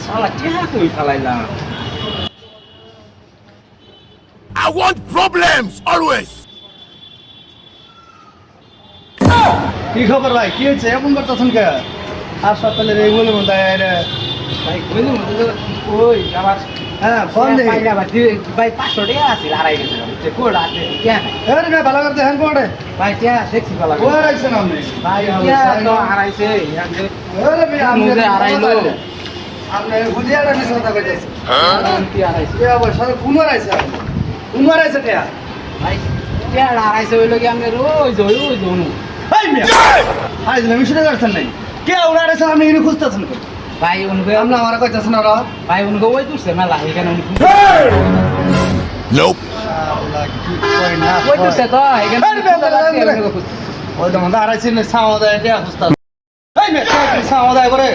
শালা টিয়া কই ফেলাইলাম। I want problems always. কি খবর ভাই? কি হয়েছে? এমন করতেছেন কে? হাসপাতালের এই বলে মতো ভাই কইলো ওই আমার হ্যাঁ ফোন দে। পাইলা ভাই 500 টাকা আছে হারাই গেছে যে কোড আছে টিয়া নাই। আরে ভাই ভালো করতে হ্যাঁ কোড়ে। ভাই টিয়া দেখছি ভালো ও রাখছেন আপনি। ভাই টিয়া তো হারাইছে আরে ভাই আপনি মুজে হারাইলো আপনি হুদিয়াটা মিস কথা কইতেছেন। টিয়া হারাইছে এ আবার সারা কুমার আইছে। কুমার আইছে কে? ভাই টিয়া হারাইছে হইলো কি আমরা ওই জনু এই মিয়া আইজ না মিশরে করছেন নাই কে ওরা আইছে আপনি এনে খুঁজতেছেন কই? ভাই উনকে আপনি আমারে কইতাছেন ওরা ভাই উনকে ওই তুলছে মেলা এখানে Nope. শালা কি কই না ওই তুলছে তো এখানে ওই দমন আড়াইছে না সাওদা এটা খুঁজতাছেন এই মিয়া সাওদা করে